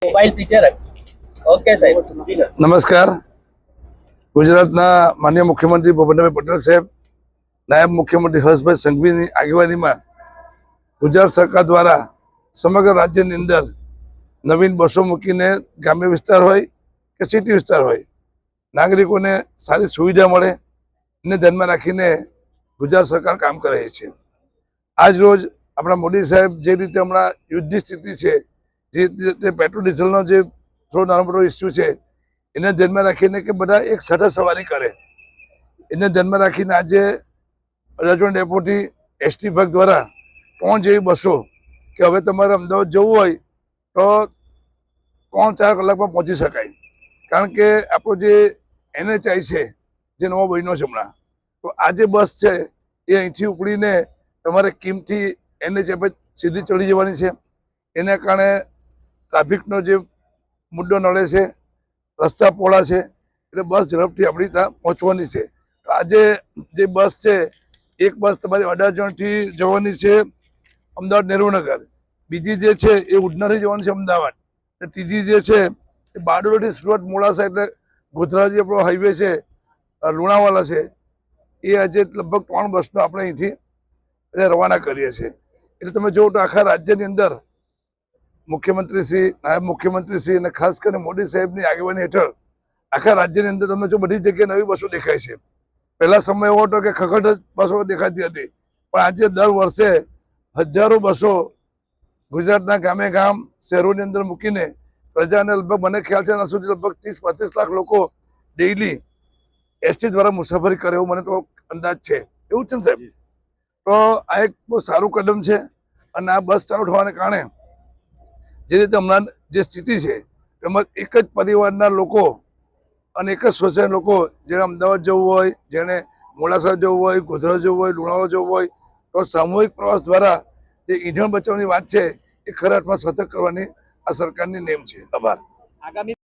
Mobile feature okay સાહેબ નમસ્કાર. ગુજરાતના માનનીય મુખ્યમંત્રી ભૂપેન્દ્રભાઈ પટેલ સાહેબ, નાયબ મુખ્યમંત્રી હર્ષભાઈ સંઘવીની આગેવાનીમાં ગુજરાત સરકાર દ્વારા સમગ્ર રાજ્યની અંદર નવીન બસો મૂકીને ગ્રામ્ય વિસ્તાર હોય કે સિટી વિસ્તાર હોય નાગરિકોને સારી સુવિધા મળે એને ધ્યાનમાં રાખીને ગુજરાત સરકાર કામ કરે છે. આજ રોજ આપણા મોદી સાહેબ જે રીતે હમણાં યુદ્ધની સ્થિતિ છે, જે રીતે પેટ્રોલ ડીઝલનો જે થોડો નાનો મોટો ઇસ્યુ છે એને ધ્યાનમાં રાખીને કે બધા એક સાથે સવારી કરે, એને ધ્યાનમાં રાખીને આજે રાજવણ ડેપોથી એસટી વિભાગ દ્વારા 3 જેવી બસો કે હવે તમારે અમદાવાદ જવું હોય તો 3-4 કલાકમાં પહોંચી શકાય. કારણ કે આપણો જે NHI છે જે નવો બન્યો છે હમણાં, તો આ જે બસ છે એ અહીંથી ઉપડીને તમારે કિમથી NHI પર સીધી ચડી જવાની છે. એના કારણે ટ્રાફિકનો જે મુદ્દો નડે છે, રસ્તા પહોળા છે, એટલે બસ ઝડપથી આપણી ત્યાં પહોંચવાની છે. તો આજે જે બસ છે, એક બસ તમારી અડાજણથી જવાની છે અમદાવાદ નહેરુનગર, બીજી જે છે એ ઉધનાથી જવાની છે અમદાવાદ, અને ત્રીજી જે છે એ બારડોલીથી સુરત મોડાસા એટલે ગોધરા જે આપણો હાઈવે છે લુણાવાલા છે, એ આજે લગભગ 3 બસનો આપણે અહીંથી રવાના કરીએ છીએ. એટલે તમે જુઓ તો આખા રાજ્યની અંદર મુખ્યમંત્રીશ્રી, નાયબ મુખ્યમંત્રીશ્રી અને ખાસ કરીને મોદી સાહેબની આગેવાની હેઠળ આખા રાજ્યની અંદર તમને જો બધી જગ્યાએ નવી બસો દેખાય છે. પહેલા સમય એવો હતો કે ખખડ જ બસો દેખાતી હતી, પણ આજે દર વર્ષે હજારો બસો ગુજરાતના ગામે ગામ શહેરોની અંદર મૂકીને પ્રજાને લગભગ મને ખ્યાલ છે સુધી લગભગ 30-35 લાખ લોકો ડેઇલી એસટી દ્વારા મુસાફરી કરે એવો મને તો અંદાજ છે. એવું છે ને સાહેબ? તો આ એક બહુ સારું કદમ છે. અને આ બસ ચાલુ થવાને કારણે જે રીતે હમણાં જે સ્થિતિ છે એમાં એક જ પરિવારના લોકો અને એક જ સોસાયટીના લોકો, જેને અમદાવાદ જવું હોય, જેને મોડાસા જવું હોય, ગોધરા જવું હોય, લુણાવાડા જવું હોય, તો સામૂહિક પ્રવાસ દ્વારા જે ઈંધણ બચાવવાની વાત છે એ ખરા અર્થમાં સતત કરવાની આ સરકારની નેમ છે. આભાર.